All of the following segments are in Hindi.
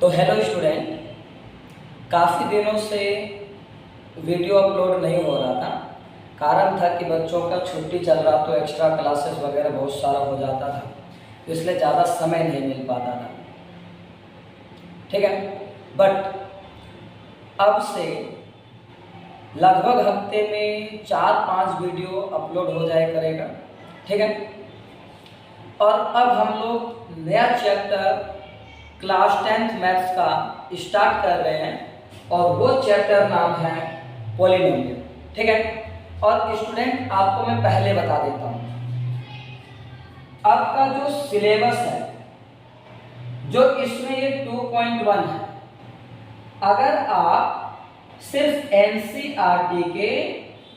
तो हेलो स्टूडेंट, काफ़ी दिनों से वीडियो अपलोड नहीं हो रहा था। कारण था कि बच्चों का छुट्टी चल रहा तो एक्स्ट्रा क्लासेस वगैरह बहुत सारा हो जाता था, इसलिए ज़्यादा समय नहीं मिल पाता था। ठीक है, बट अब से लगभग हफ्ते में 4-5 वीडियो अपलोड हो जाए करेगा। ठीक है, और अब हम लोग नया चैप्टर क्लास 10th मैथ्स का स्टार्ट कर रहे हैं और वो चैप्टर नाम है पॉलिनोमियल। ठीक है, और स्टूडेंट आपको मैं पहले बता देता हूँ, आपका जो सिलेबस है, जो इसमें ये 2.1 है, अगर आप सिर्फ एनसीईआरटी के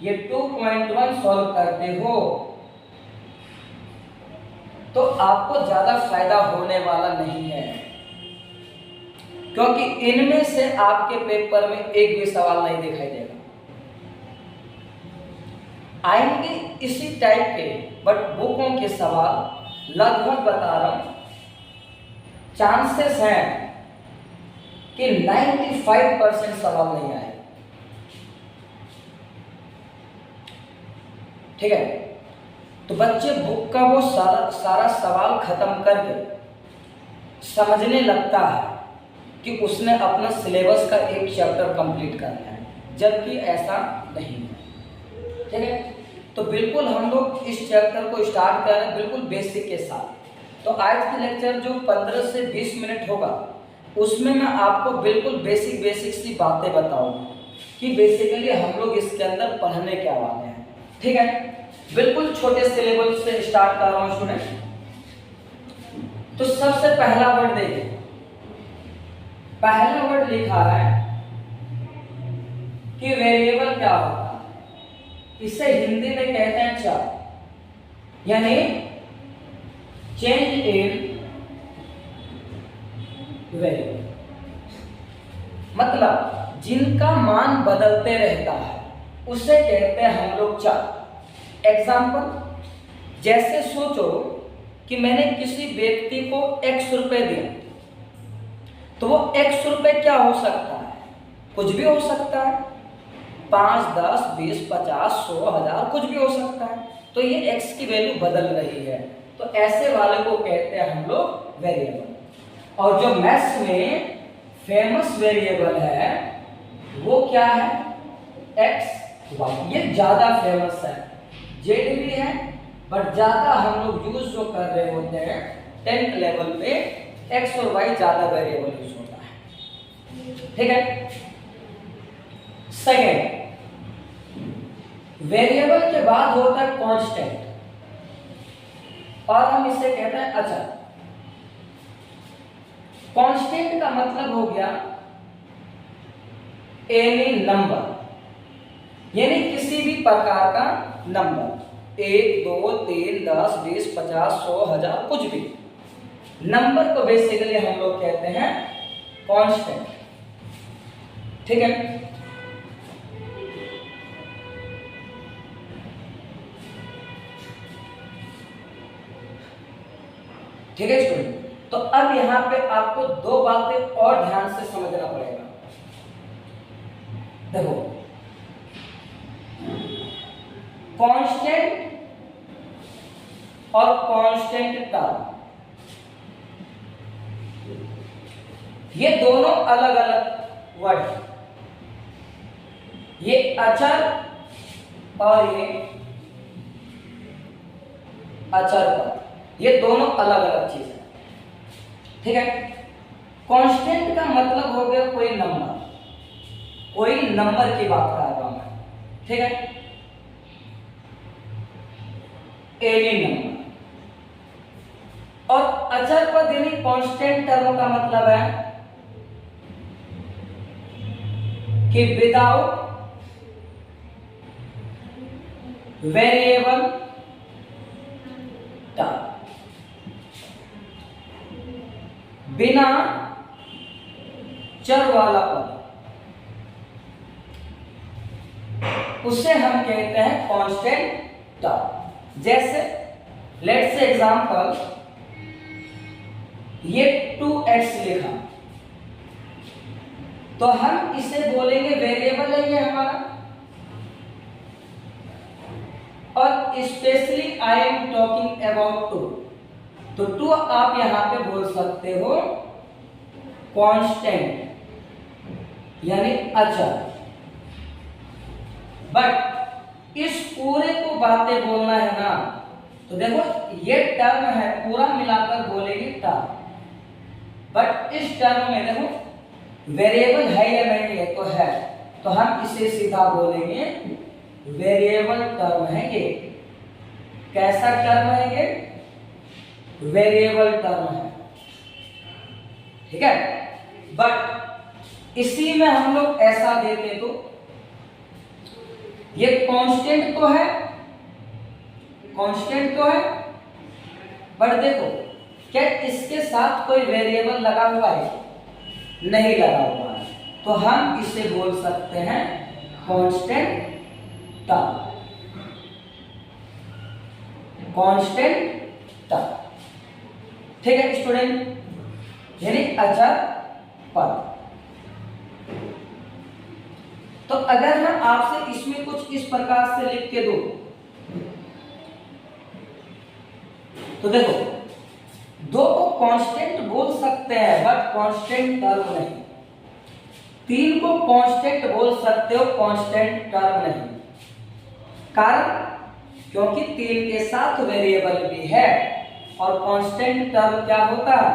ये 2.1 सॉल्व करते हो तो आपको ज़्यादा फायदा होने वाला नहीं है, क्योंकि इनमें से आपके पेपर में एक भी सवाल नहीं दिखाई देगा। आएंगे इसी टाइप के, बट बुकों के सवाल लगभग बता रहा हूं, चांसेस हैं कि 95% सवाल नहीं आए। ठीक है, तो बच्चे बुक का वो सारा सवाल खत्म करके समझने लगता है कि उसने अपना सिलेबस का एक चैप्टर कंप्लीट करना है, जबकि ऐसा नहीं है। ठीक है, तो बिल्कुल हम लोग इस चैप्टर को स्टार्ट कर रहे हैं बिल्कुल बेसिक के साथ। तो आज की लेक्चर जो 15 से 20 मिनट होगा, उसमें मैं आपको बिल्कुल बेसिक सी बातें बताऊंगा कि बेसिकली हम लोग इसके अंदर पढ़ने क्या वाले हैं। ठीक है, बिल्कुल छोटे सिलेबस से स्टार्ट कर रहा हूँ स्टूडेंट। तो सबसे पहला वर्ड देखिए, पहला वर्ड लिखा है कि वेरिएबल क्या होता है। इसे हिंदी में कहते हैं चर, यानी चेंज इन वेरिएबल, मतलब जिनका मान बदलते रहता है उसे कहते हैं हम लोग चर। एग्जाम्पल, जैसे सोचो कि मैंने किसी व्यक्ति को x रुपए दिए, तो वो x रुपए क्या हो सकता है, कुछ भी हो सकता है, 5, 10, 20, 50, 100, 1000 कुछ भी हो सकता है। तो ये x की वैल्यू बदल रही है, तो ऐसे वाले को कहते हैं हम लोग वेरिएबल। और जो मैथ्स में फेमस वेरिएबल है वो क्या है, x, y। ये ज्यादा फेमस है, z भी है, बट ज्यादा हम लोग यूज जो कर रहे होते हैं 10th लेवल पे, x और y ज्यादा वेरिएबल यूज होता है। ठीक है, सेकेंड, वेरिएबल के बाद होता है कांस्टेंट, और हम इसे कहते हैं अचर। कांस्टेंट का मतलब हो गया एनी नंबर, यानी किसी भी प्रकार का नंबर, 1, 2, 3, 10, 20, 50, 100, 1000 कुछ भी नंबर को बेसिकली हम लोग कहते हैं कांस्टेंट। ठीक है, ठीक है स्टूडेंट। तो अब यहां पे आपको दो बातें और ध्यान से समझना पड़ेगा। देखो, कांस्टेंट और कांस्टेंट टर्म, ये दोनों अलग अलग वर्ड, ये अचर और ये अचर पद, ये दोनों अलग अलग चीज है। ठीक है, कांस्टेंट का मतलब हो गया कोई नंबर की बात कर रहा हूं मैं। ठीक है, एनी नंबर। और अचर पद यानी कांस्टेंट टर्म का मतलब है कि विदाउट वेरिएबल टर्म, बिना चर वाला पद, उसे हम कहते हैं कांस्टेंट टर्म। जैसे लेट्स से एग्जांपल, ये 2x लिखा, तो हम इसे बोलेंगे वेरिएबल है ये हमारा। और specially I am talking about two, तो टू आप यहां पे बोल सकते हो कांस्टेंट यानी अचर। बट इस पूरे को बातें बोलना है ना, तो देखो ये टर्म है, पूरा मिलाकर बोलेंगे टर्म। बट इस टर्म में देखो वेरिएबल है या नहीं है, तो है, तो हम इसे सीधा बोलेंगे वेरिएबल टर्म है ये। कैसा टर्म है ये? वेरिएबल टर्म है, ठीक है। बट इसी में हम लोग ऐसा देते तो ये कांस्टेंट तो है, कांस्टेंट तो है, बट देखो क्या इसके साथ कोई वेरिएबल लगा हुआ है? नहीं लगा हुआ है, तो हम इसे बोल सकते हैं कांस्टेंट टर्म, कांस्टेंट टर्म, ठीक है स्टूडेंट, यानी अचर पद। तो अगर मैं आपसे इसमें कुछ इस प्रकार से लिख के दूं, तो देखो दो को कांस्टेंट बोल सकते हैं बट कांस्टेंट टर्म नहीं, तीन को कांस्टेंट बोल सकते हो कांस्टेंट टर्म नहीं। कारण क्योंकि तीन के साथ वेरिएबल भी है, और कांस्टेंट टर्म क्या होता है?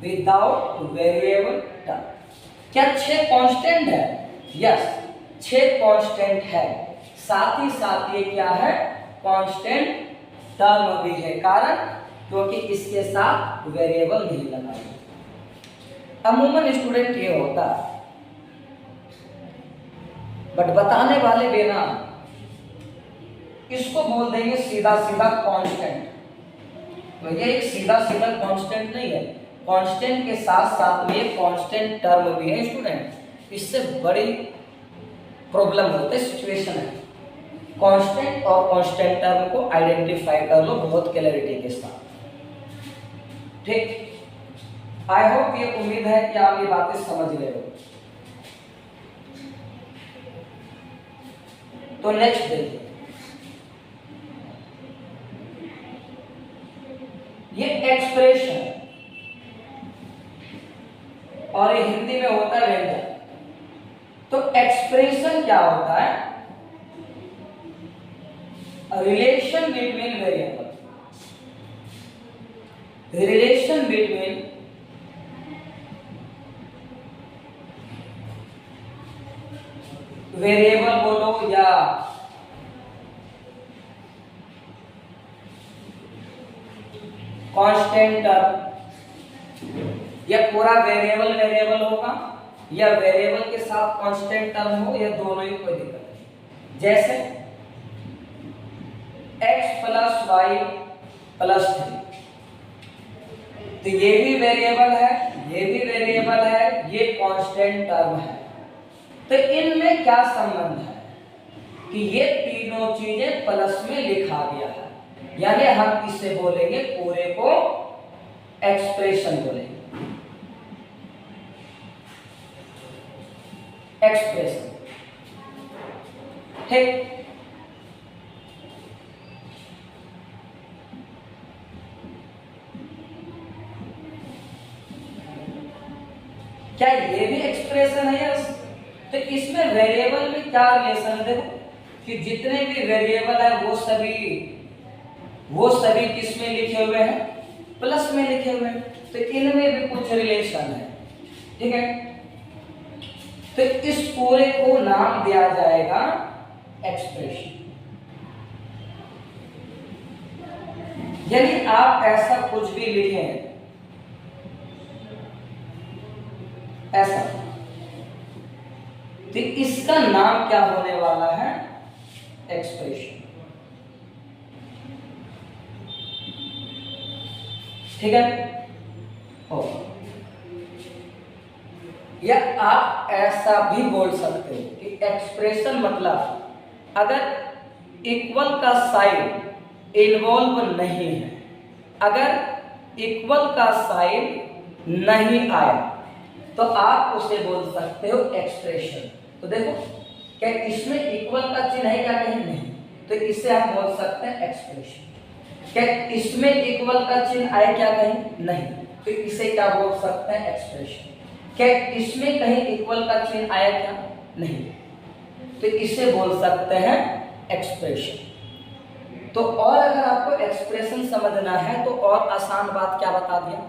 Without variable term. क्या 6 कांस्टेंट है? यस, 6 कांस्टेंट है, साथ ही साथ ये क्या है? कांस्टेंट टर्म भी है। कारण क्योंकि इसके साथ वेरिएबल नहीं लगा है। अमूमन स्टूडेंट ये होता है, बट बताने वाले बिना इसको बोल देंगे सीधा सीधा कांस्टेंट। तो ये एक सीधा सीधा कांस्टेंट नहीं है, कांस्टेंट के साथ साथ में कांस्टेंट टर्म भी है स्टूडेंट। इससे बड़ी प्रॉब्लम होती है, सिचुएशन है। कांस्टेंट और कांस्टेंट टर्म को आइडेंटिफाई कर लो बहुत क्लैरिटी के साथ, ठीक। आई होप, ये उम्मीद है कि आप ये बातें समझ रहे हो। तो नेक्स्ट देखिए, ये एक्सप्रेशन, और ये हिंदी में होता है व्यंजन। तो एक्सप्रेशन क्या होता है? Relation between variable, relation between variable बोलो या कांस्टेंट टर्म, या पूरा वेरिएबल वेरिएबल होगा या वेरिएबल के साथ कांस्टेंट टर्म हो, या दोनों ही, कोई दिक्कत नहीं। जैसे x + y + 3, तो ये भी वेरिएबल है, ये भी वेरिएबल है, ये कांस्टेंट टर्म है। तो इनमें क्या संबंध है कि ये तीनों चीजें प्लस में लिखा गया है, यानी हम इसे बोलेंगे पूरे को एक्सप्रेशन बोलेंगे, एक्सप्रेशन, ठीक। क्या ये भी एक्सप्रेशन है? यस। तो इसमें वेरिएबल में क्या रिलेशन है? देखो कि जितने भी वेरिएबल है वो सभी किस में लिखे हुए हैं? प्लस में लिखे हुए हैं। तो इनमें भी कुछ रिलेशन है, ठीक है। तो इस पूरे को नाम दिया जाएगा एक्सप्रेशन। यानी आप ऐसा कुछ भी लिखें, ऐसा, तो इसका नाम क्या होने वाला है? एक्सप्रेशन, ठीक है। हो, या आप ऐसा भी बोल सकते हो कि एक्सप्रेशन मतलब अगर इक्वल का साइन इन्वॉल्व नहीं है, अगर इक्वल का साइन नहीं आया तो आप उसे बोल सकते हो एक्सप्रेशन। तो देखो क्या इसमें इक्वल का चिन्ह है क्या? कहीं नहीं, तो इसे आप बोल सकते हैं एक्सप्रेशन। क्या इसमें इक्वल का चिन्ह आए क्या? कहीं नहीं, तो इसे क्या बोल सकते हैं? एक्सप्रेशन। क्या इसमें कहीं इक्वल का चिन्ह आया क्या? नहीं, तो इसे बोल सकते हैं एक्सप्रेशन। तो और अगर आपको एक्सप्रेशन समझना है तो और आसान बात क्या बता दिया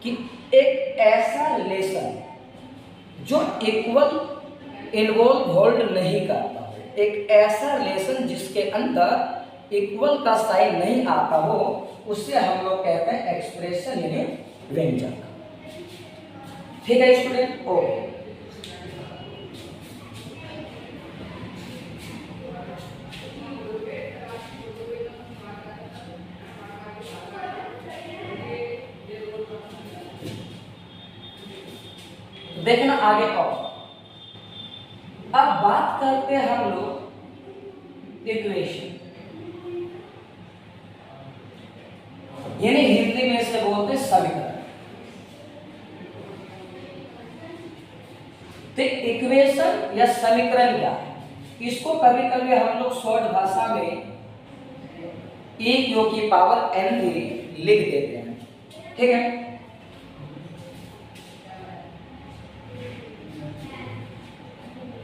कि एक ऐसा रिलेशन जो इक्वल इन्वॉल्व होल्ड नहीं करता, एक ऐसा रिलेशन जिसके अंदर इक्वल का साइन नहीं आता हो, उसे हम लोग कहते हैं एक्सप्रेशन यानी व्यंजक। ठीक है स्टूडेंट? ओके। देखना आगे और अब बात करते हैं हम लोग इक्वेशन, यानी हिंदी में इसे बोलते हैं समीकरण। तो इक्वेशन या समीकरण क्या है? इसको कभी कभी हम लोग शॉर्ट भाषा में e की पावर n भी लिख देते हैं। ठीक है?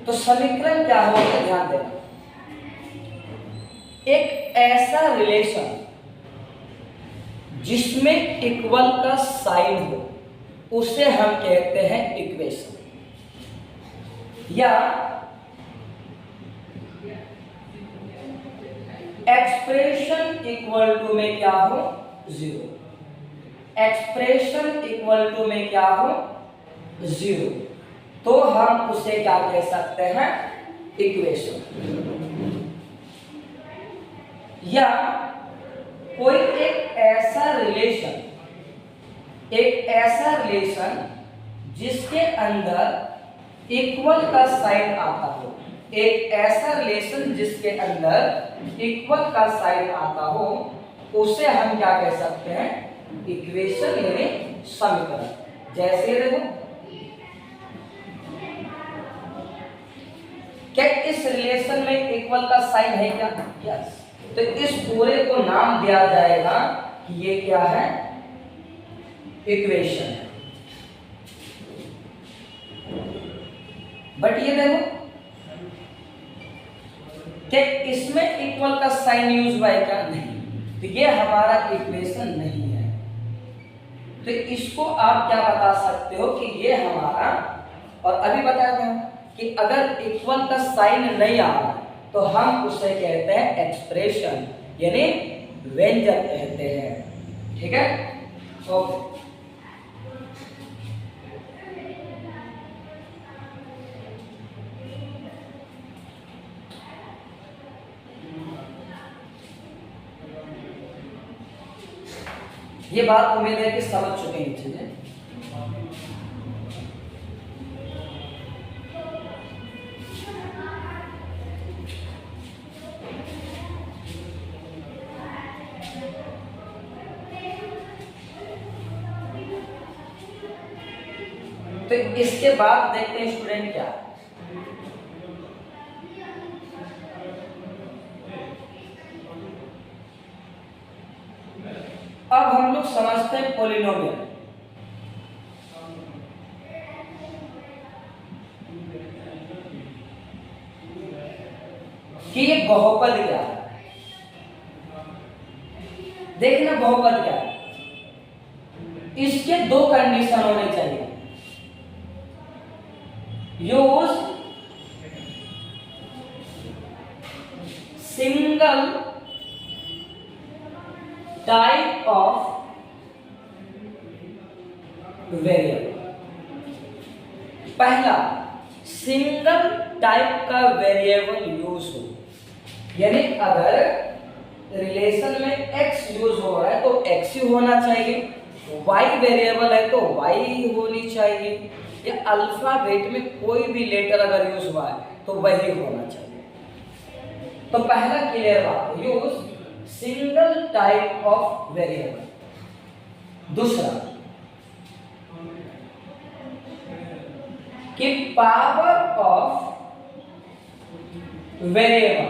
तो समीकरण क्या होगा? ध्यान देना, एक ऐसा रिलेशन जिसमें इक्वल का साइन हो उसे हम कहते हैं इक्वेशन, या एक्सप्रेशन इक्वल टू में क्या हो? जीरो। एक्सप्रेशन इक्वल टू में क्या हो? जीरो, तो हम उसे क्या कह सकते हैं? इक्वेशन। या कोई एक ऐसा रिलेशन जिसके अंदर इक्वल का साइन आता हो, एक ऐसा रिलेशन जिसके अंदर इक्वल का साइन आता हो, उसे हम क्या कह सकते हैं? इक्वेशन यानी समीकरण। जैसे देखो, क्या इस रिलेशन में इक्वल का साइन है क्या? यस। तो इस पूरे को नाम दिया जाएगा कि ये क्या है? इक्वेशन है। बट ये देखो, क्या इसमें इक्वल का साइन यूज हुआ है क्या? नहीं, तो ये हमारा इक्वेशन नहीं है। तो इसको आप क्या बता सकते हो कि ये हमारा, और अभी बताया था कि अगर इक्वल का साइन नहीं आ रहा तो हम उसे कहते हैं एक्सप्रेशन यानी व्यंजक कहते हैं। ठीक है? ओके। ये बात उम्मीद है कि समझ चुके हैं चीजें। तो इसके बाद देखते हैं स्टूडेंट क्या, अब हम लोग समझते हैं पॉलिनोमियल। कि ये बहुपद क्या है। देखना बहुपद क्या है, इसके दो कंडीशन होने चाहिए। Use single type of variable. पहला, सिंगल टाइप का वेरिएबल यूज हो, यानी अगर रिलेशन में x यूज हो रहा है तो x ही होना चाहिए, y वेरिएबल है तो y होनी चाहिए, या अल्फाबेट में कोई भी लेटर अगर यूज हुआ है तो वही होना चाहिए। तो पहला क्लियर बात, use single type of variable. दूसरा, कि power of variable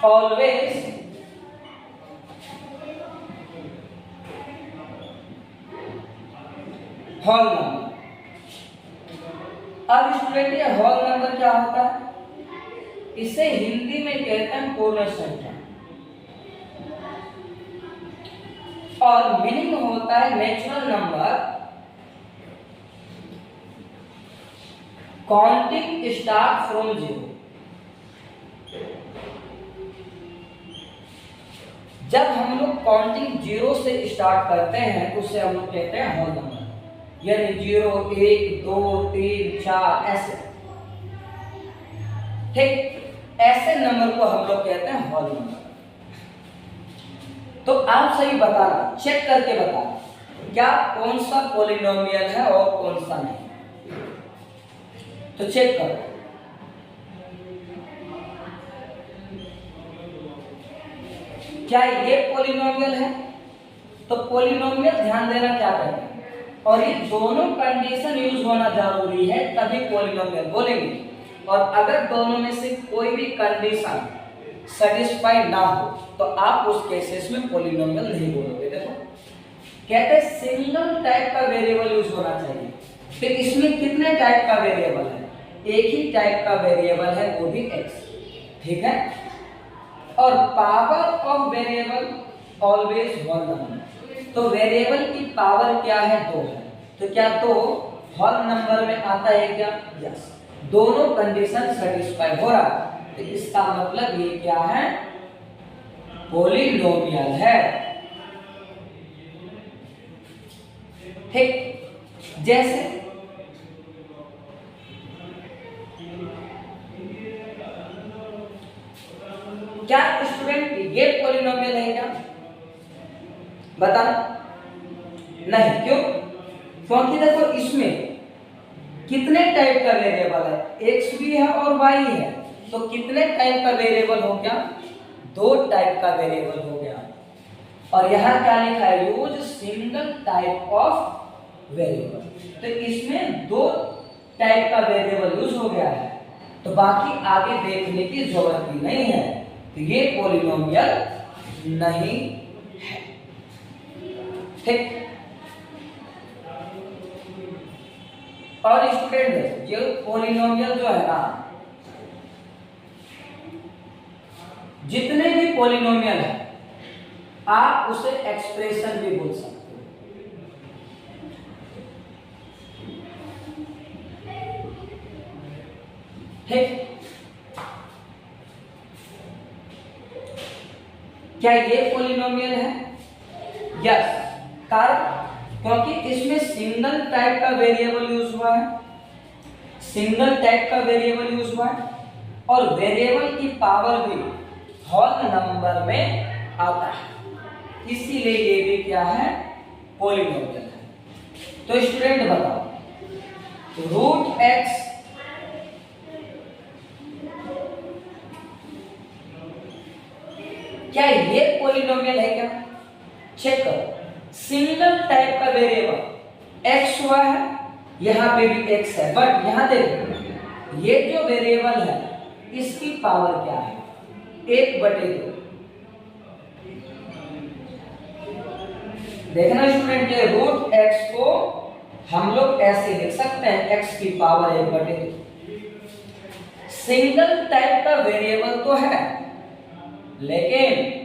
always whole number. अब स्टूडेंट ये होल नंबर क्या होता है? इसे हिंदी में कहते हैं पूर्ण संख्या और मीनिंग होता है natural number counting start from zero. जब हम लोग काउंटिंग जीरो से स्टार्ट करते हैं तो उसे हम लोग कहते हैं होल नंबर, यानी 0 1 2 3 4 ऐसे। ठीक, ऐसे नंबर को हम लोग कहते हैं होल नंबर। तो आप सही बताना, चेक करके बताना क्या कौन सा पॉलिनोमियल है और कौन सा नहीं। तो चेक करो, क्या ये पॉलिनोमियल है? तो पॉलिनोमियल ध्यान देना क्या कहते हैं, और ये दोनों कंडीशन यूज होना जरूरी है तभी पॉलिनोमियल बोलेंगे। और अगर दोनों में से कोई भी कंडीशन सेटिस्फाई ना हो तो आप उस केसेस में पॉलिनोमियल नहीं बोलोगे। देखो कहते हैं सिंगल टाइप का वेरिएबल यूज होना चाहिए। फिर इसमें कितने टाइप का वेरिएबल है? एक ही टाइप का वेरिएबल है, वो भी x। ठीक है, और power of variable always whole number. तो वेरिएबल की पावर क्या है? 2 है। तो क्या 2 होल नंबर में आता है क्या? यस। दोनों कंडीशन सेटिस्फाई हो रहा है तो इसका मतलब ये क्या है? पॉलिनोमियल है। ठीक, जैसे क्या स्टूडेंट ये पॉलिनोमियल है क्या? बताना। नहीं, क्यों? क्योंकि देखो इसमें कितने टाइप का वेरिएबल है? x भी है और y है। तो कितने टाइप का वेरिएबल हो गया? 2 टाइप का वेरिएबल हो गया। और यहाँ क्या लिखा है? Use single type of variable. तो इसमें 2 टाइप का वेरिएबल यूज हो गया है, तो बाकी आगे देखने की जरूरत भी नहीं है। तो ये पॉलिनोमियल नहीं है। ठीक, और स्टूडेंट ये पॉलिनोमियल जो है ना, जितने भी पॉलिनोमियल है आप उसे एक्सप्रेशन भी बोल सकते हो। ठीक, क्या ये पॉलिनोमियल है? यस, कारण क्योंकि इसमें सिंगल टाइप का वेरिएबल यूज हुआ है, सिंगल टाइप का वेरिएबल यूज हुआ है, और वेरिएबल की पावर भी होल नंबर में आता है, इसीलिए ये भी क्या है? पॉलिनोमियल है। तो स्टूडेंट बताओ, रूट एक्स क्या ये पॉलिनोमियल है क्या? चेक करो, सिंगल टाइप का वेरिएबल x हुआ है, यहां पे भी x है, बट यहां देखो ये जो वेरिएबल है इसकी पावर क्या है? 1/2। देखना स्टूडेंट, ये रूट x को हम लोग ऐसे लिख सकते हैं, x की पावर 1/2। सिंगल टाइप का वेरिएबल तो है, लेकिन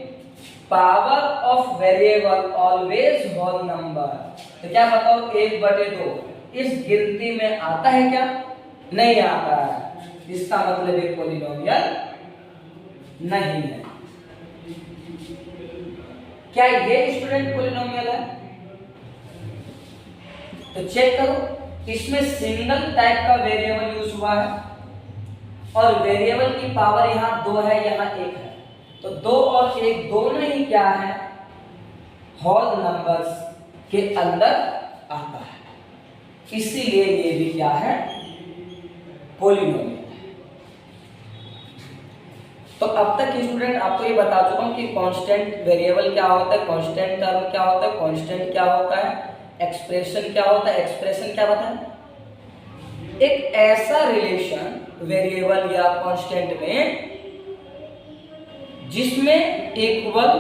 power of variable always whole number. तो क्या बताओ, 1/2 इस गिनती में आता है क्या? नहीं आता है। इसका मतलब एक पॉलिनोमियल नहीं है। क्या ये स्टूडेंट पॉलिनोमियल है? तो चेक करो, इसमें सिंगल टाइप का वेरिएबल यूज हुआ है और वेरिएबल की पावर यहां 2 है, यहां 1 है। तो 2 और 1 दोनों ही क्या है? होल नंबर्स के अंदर आता है, इसीलिए ये भी क्या है? पॉलिनोमियल। तो अब तक स्टूडेंट आपको ये बता चुका हूं कि कांस्टेंट वेरिएबल क्या होता है, कांस्टेंट टर्म क्या होता है, कांस्टेंट क्या होता है, एक्सप्रेशन क्या होता है? एक्सप्रेशन क्या बताएं? एक ऐसा रिलेशन वेरिएबल या कांस्टेंट में जिसमें इक्वल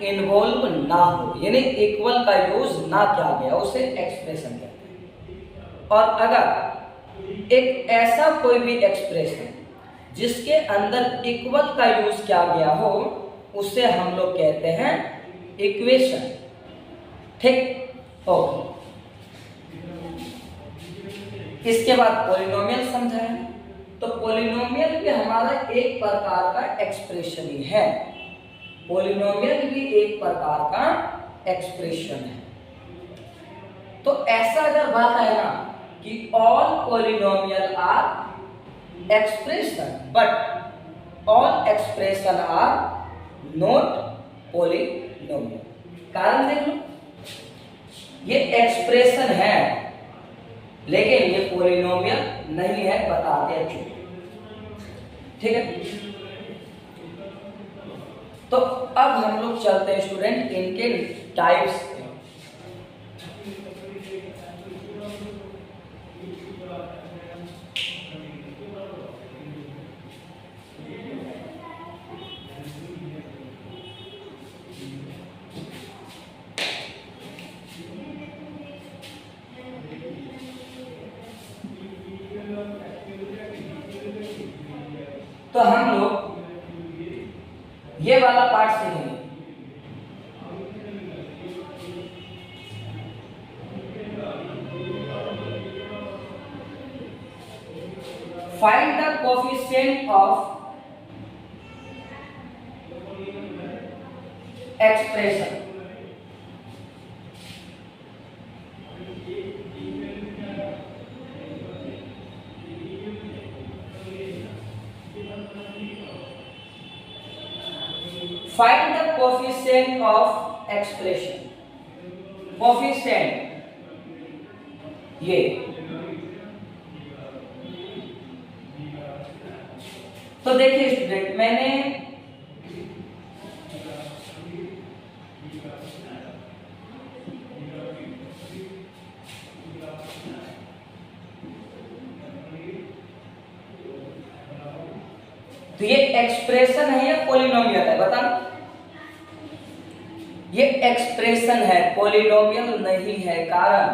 इन्वॉल्व ना हो, यानी इक्वल का यूज ना किया गया, उसे एक्सप्रेशन कहते हैं। और अगर एक ऐसा कोई भी एक्सप्रेशन जिसके अंदर इक्वल का यूज किया गया हो, उसे हम लोग कहते हैं इक्वेशन। ठीक, ओके। इसके बाद पॉलिनोमियल समझा है। तो पॉलिनोमियल भी हमारा एक प्रकार का एक्सप्रेशन ही है। पॉलिनोमियल भी एक प्रकार का एक्सप्रेशन है। तो ऐसा अगर बात है ना कि all polynomial are expression but all expression are not polynomial. कारण देख लो, ये एक्सप्रेशन है लेकिन ये पॉलिनोमियल नहीं है, बताते हैं क्यों। ठीक है, तो अब हम लोग चलते हैं स्टूडेंट इनके टाइप्स। तो हम लोग ये वाला पार्ट सीखेंगे। Find the coefficient of expression. Find the coefficient of expression. Coefficient ये तो देखिए स्टूडेंट, मैंने तो ये एक्सप्रेशन है या पॉलिनोमियल है? बताना। ये एक्सप्रेशन है, पॉलिनोमियल नहीं है। कारण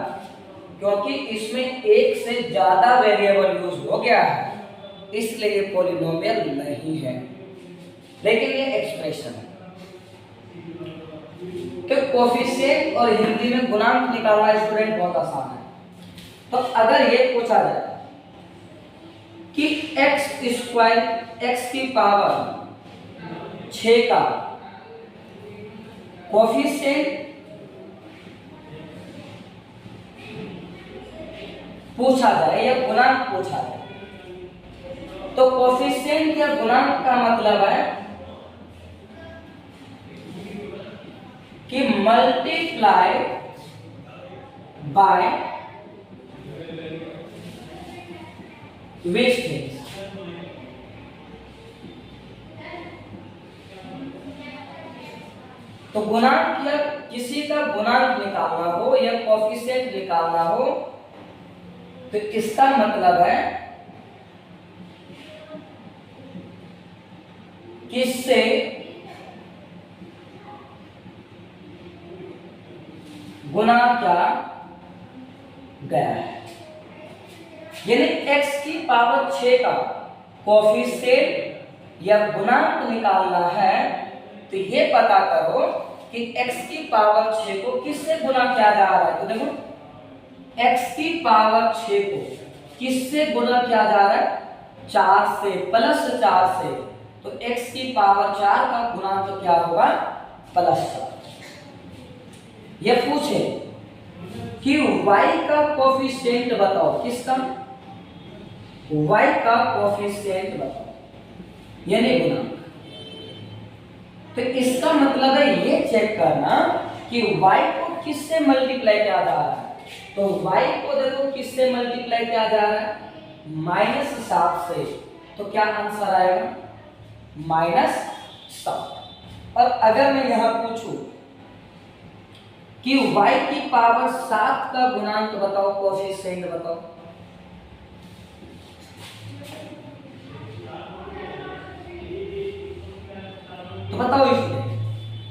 क्योंकि इसमें एक से ज्यादा वेरिएबल यूज हो गया है, इसलिए ये पॉलिनोमियल नहीं है, लेकिन ये एक्सप्रेशन है। तो कोएफिशिएंट और हिंदी में गुणांक निकालना स्टूडेंट बहुत आसान है। तो अगर ये पूछा जाए कि x की पावर 6 का कोएफिशिएंट पूछा जाए या गुणांक पूछा जाए, तो कोएफिशिएंट या गुणांक का मतलब है कि मल्टीप्लाई बाय वेस्टेज। तो गुणांक या किसी का गुणांक निकालना हो या कोएफिशिएंट निकालना हो, तो इसका मतलब है किससे गुणा किया गया है। यानी x की पावर 6 का कोएफिशिएंट या गुणांक निकालना है, तो ये पता करो कि x की पावर 6 को किससे गुणा किया जा रहा है। तो देखो x की पावर 6 को किससे गुणा किया जा रहा है? 4 से, प्लस 4 से। तो x की पावर 4 का गुणांक तो क्या होगा? प्लस 4। ये पूछे कि y का कोएफिशिएंट बताओ, किसका? y का कोएफिशिएंट बताओ, यानी गुणांक। तो इसका मतलब है ये चेक करना कि y को किससे मल्टीप्लाई किया जा रहा है। तो y को देखो किससे मल्टीप्लाई किया जा रहा है? -7 से। तो क्या आंसर आएगा? -7। और अगर मैं यहां पूछूं कि y की पावर 7 का गुणांक बताओ, कोफिशिएंट बताओ। तो बताओ इसमें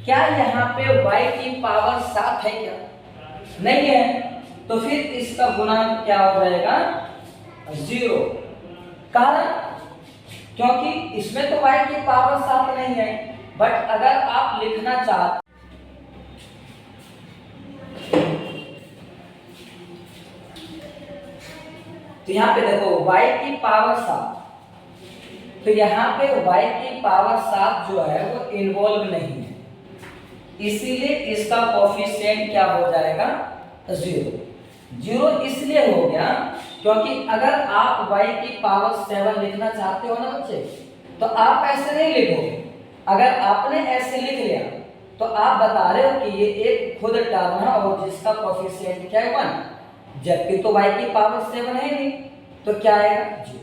क्या यहाँ पे y की पावर 7 है क्या? नहीं है। तो फिर इसका गुणांक क्या हो जाएगा? 0। कारण क्योंकि इसमें तो y की पावर 7 नहीं है। बट अगर आप लिखना चाहते तो यहाँ पे देखो y की पावर 7, तो यहाँ पे y की पावर 7 जो है वो इन्वॉल्व नहीं है, इसीलिए इसका कोफिशिएंट क्या हो जाएगा? 0। 0 इसलिए हो गया क्योंकि अगर आप y की पावर 7 लिखना चाहते हो ना बच्चे, तो आप ऐसे नहीं लिखोगे। अगर आपने ऐसे लिख लिया तो आप बता रहे हो कि ये एक खुद टर्म है और जिसका कोफिशिएंट क्या है? 1, जबकि तो y की पावर 7 है नहीं, तो क्या आएगा? 0।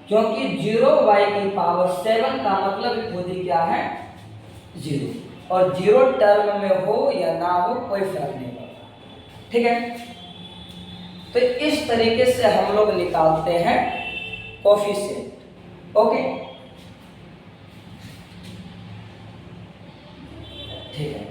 क्योंकि 0 y की पावर 7 का मतलब खुद ही क्या है? 0। और 0 टर्म में हो या ना हो कोई फर्क नहीं पड़ता। ठीक है, तो इस तरीके से हम लोग निकालते हैं कोफिशिएंट। ओके, ठीक है।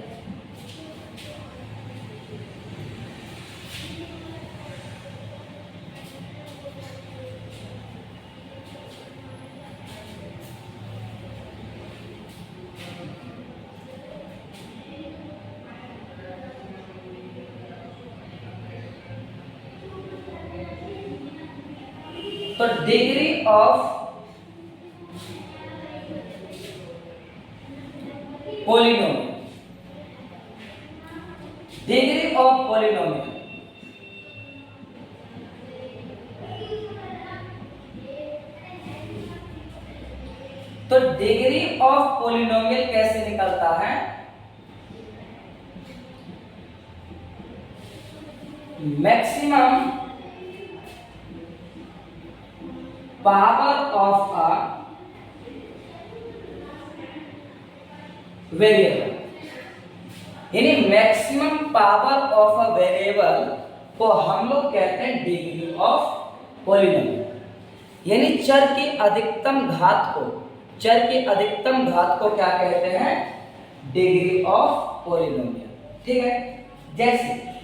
तो degree of polynomial, degree of polynomial, तो डिग्री ऑफ पॉलिनोमियल कैसे निकलता है? Maximum power of a variable, यानी maximum power of a variable को हम लोग कहते हैं डिग्री ऑफ पॉलिनोमियल। यानी चर की अधिकतम घात को, चर की अधिकतम घात को क्या कहते हैं? Degree of polynomial. ठीक है, जैसे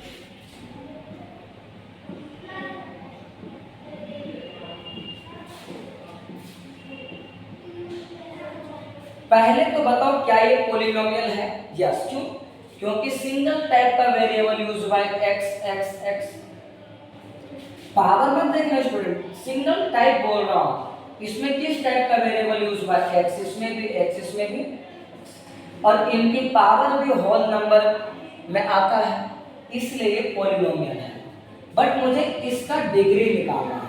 पहले तो बताओ क्या ये पॉलिनोमियल है? यस, क्यों? क्योंकि सिंगल टाइप का वेरिएबल यूज हुआ है, एक्स एक्स एक्स। पावर मत देखना स्टूडेंट, सिंगल टाइप बोल रहा हूं। इसमें किस टाइप का वेरिएबल यूज हुआ है? एक्स, इसमें भी एक्स, इसमें भी, और इनकी पावर भी होल नंबर में आता है, इसलिए ये पॉलिनोमियल है। बट मुझे इसका डिग्री निकालना है,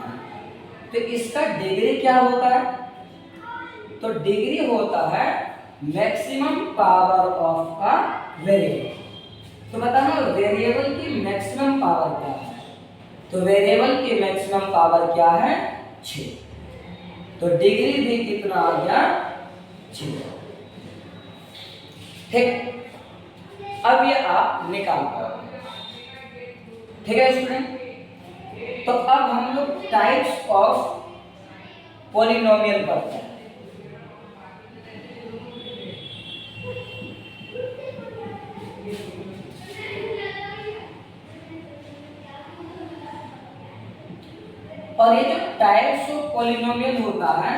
तो इसका डिग्री क्या होता है? तो डिग्री होता है maximum power of a variable. तो बताना वेरिएबल की मैक्सिमम पावर क्या है? तो वेरिएबल की मैक्सिमम पावर क्या है? 6। तो डिग्री भी कितना आ गया? 6। ठीक, अब ये आप निकाल पाओगे। ठीक है स्टूडेंट, तो अब हम लोग टाइप्स ऑफ पॉलिनोमियल पढ़ते हैं। और ये जो टाइप्स ऑफ पॉलिनोमियल होता है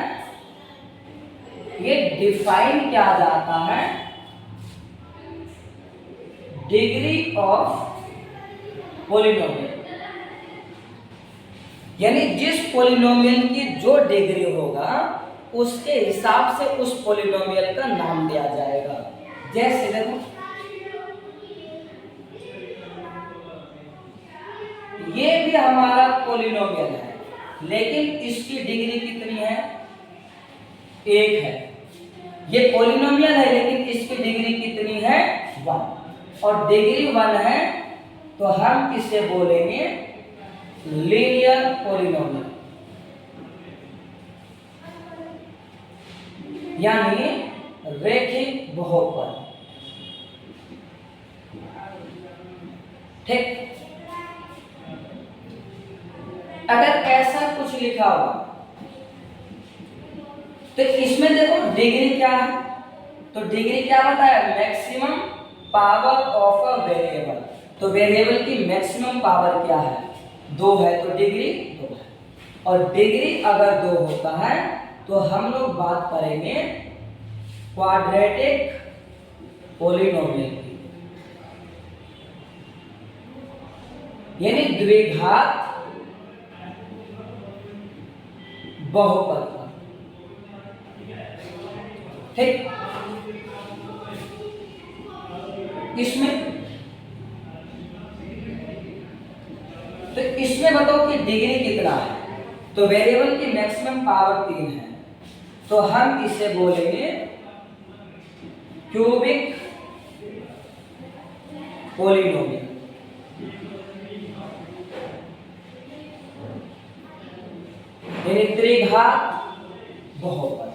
ये डिफाइन किया जाता है डिग्री ऑफ पॉलिनोमियल, यानी जिस पॉलिनोमियल की जो डिग्री होगा उसके हिसाब से उस पॉलिनोमियल का नाम दिया जाएगा। जैसे देखो ये भी हमारा पॉलिनोमियल है, लेकिन इसकी डिग्री कितनी है? 1 है। ये पॉलिनोमियल है लेकिन इसकी डिग्री कितनी है? 1। और डिग्री 1 है तो हम इसे बोलेंगे लीनियर पॉलिनोमियल, यानी रैखिक बहुपद। ठीक। अगर ऐसा कुछ लिखा हुआ तो इसमें देखो डिग्री क्या है, तो डिग्री क्या बताया, maximum power of a variable. तो वेरिएबल की मैक्सिमम पावर क्या है, 2 है, तो डिग्री 2 है। और डिग्री अगर 2 होता है तो हम लोग बात करेंगे क्वाड्रेटिक पॉलिनोमियल की, यानी द्विघात बहुपद का। ठीक। इसमें बताओ कि डिग्री कितना है, तो वेरिएबल की मैक्सिमम पावर 3 है, तो हम इसे बोलेंगे क्यूबिक पॉलिनोमियल। यानी त्रिघात बहुपद।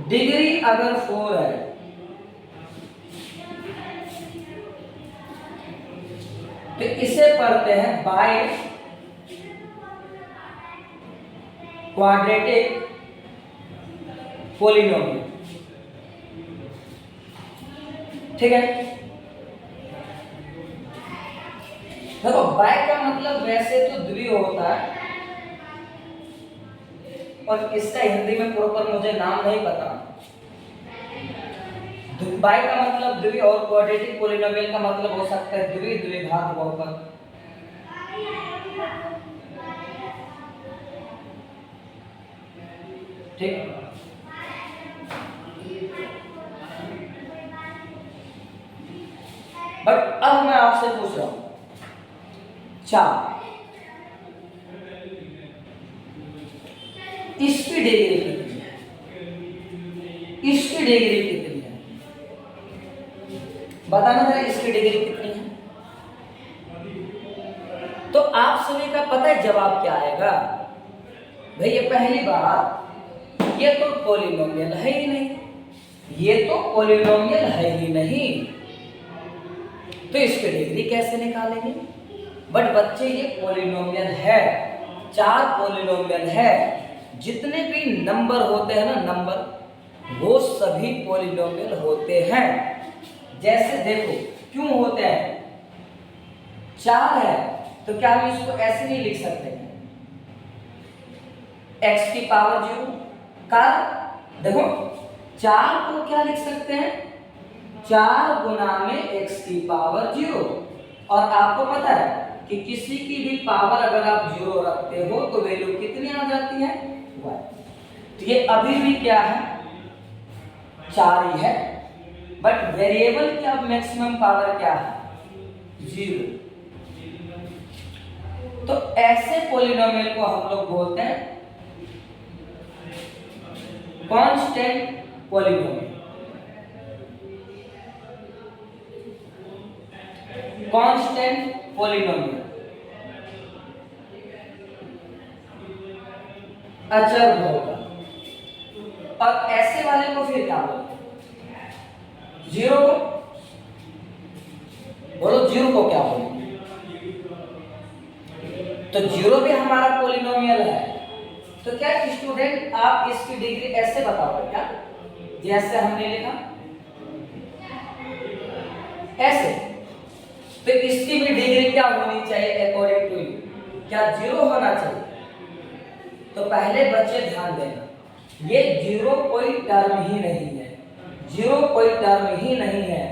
डिग्री अगर 4 है तो इसे पढ़ते हैं बाय क्वाड्रेटिक पॉलिनोमियल। ठीक है। देखो बाय का मतलब वैसे तो द्विघात होता है, और इसका हिंदी में प्रॉपर मुझे नाम नहीं पता। बाय का मतलब द्विघात और क्वाड्रेटिक पॉलिनोमियल का मतलब हो सकता है द्विघात बहुपद। ठीक। बट अब मैं आपसे पूछ रहा हूं, 4 इसकी डिग्री कितनी है, इसकी डिग्री कितनी है, बताना जरा इसकी डिग्री कितनी है। तो आप सभी का पता है जवाब क्या आएगा भाई। ये पहली बात, ये तो पॉलिनोमियल है ही नहीं, ये तो पॉलिनोमियल है ही नहीं, तो इसकी डिग्री कैसे निकालेंगे। बट बच्चे ये पॉलिनोमियल है, 4 पॉलिनोमियल है। जितने भी नंबर होते हैं ना, नंबर, वो सभी पॉलिनोमियल होते हैं। जैसे देखो क्यों होते हैं, 4 है तो क्या हम इसको ऐसे नहीं लिख सकते x की पावर 0 का। देखो 4 को क्या लिख सकते हैं, 4 गुना में x की पावर 0। और आपको पता है कि किसी की भी पावर अगर आप 0 रखते हो तो वैल्यू कितनी आ जाती है, 1। तो ये अभी भी क्या है, 4 ही है। बट वेरिएबल की अब मैक्सिमम पावर क्या है, 0। तो ऐसे पॉलिनोमियल को हम लोग बोलते हैं कांस्टेंट पॉलिनोमियल। कांस्टेंट पॉलिनोमियल, अचर बहुपद। और ऐसे वाले को फिर क्या बोलते हैं, 0 को। बोलो 0 को क्या बोलते हैं, तो 0 भी हमारा पॉलिनोमियल है। तो क्या स्टूडेंट आप इसकी डिग्री ऐसे बताओगे क्या, जैसे हमने लिखा ऐसे। तो इसकी भी डिग्री क्या होनी चाहिए अकॉर्डिंग टू यू, क्या 0 होना चाहिए। तो पहले बच्चे ध्यान देना, ये 0 कोई टर्म ही नहीं है, 0 कोई टर्म ही नहीं है।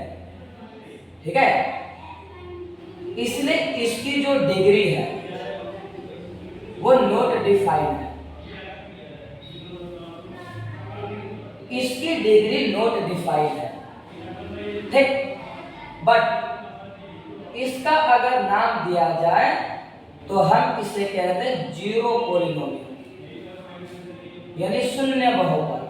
ठीक है, इसलिए इसकी जो डिग्री है वो नॉट डिफाइंड है, इसकी डिग्री नॉट डिफाइंड है। ठीक। बट इसका अगर नाम दिया जाए तो हम इसे कहते हैं 0 पॉलिनोमियल, यानी शून्य बहुपद।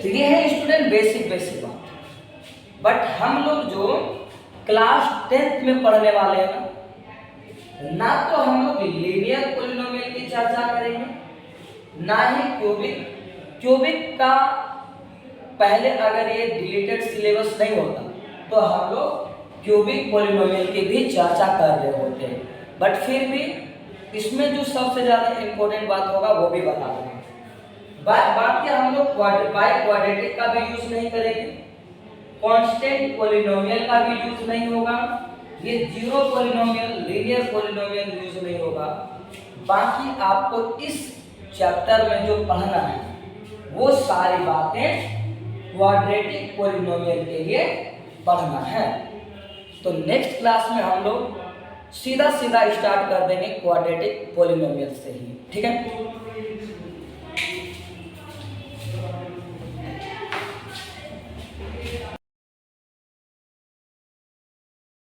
तो ये है स्टूडेंट बेसिक बात। बट हम लोग जो क्लास 10th में पढ़ने वाले हैं ना तो हम लोग लीनियर पॉलिनोमियल की चर्चा करेंगे, ना ही क्यूबिक। क्यूबिक का पहले अगर ये डिलीटेड सिलेबस नहीं होता तो हम लोग क्यूबिक पॉलिनोमियल की भी चर्चा कर रहे होते हैं, बट फिर भी इसमें जो सबसे ज़्यादा इम्पोर्टेंट बात होगा वो भी बता देंगे। बाकी हम लोग बाई क्वाड्रेटिक का भी यूज नहीं करेंगे, कांस्टेंट पॉलिनोमियल का भी यूज नहीं होगा, ये zero polynomial, linear polynomial use नहीं होगा। बाकी आपको इस चैप्टर में जो पढ़ना है वो सारी बातें क्वाड्रेटिक पॉलिनोमियल के लिए पढ़ना है। तो नेक्स्ट क्लास में हम लोग सीधा सीधा स्टार्ट कर देंगे क्वाड्रेटिक पॉलिनोमियल से ही, ठीक है।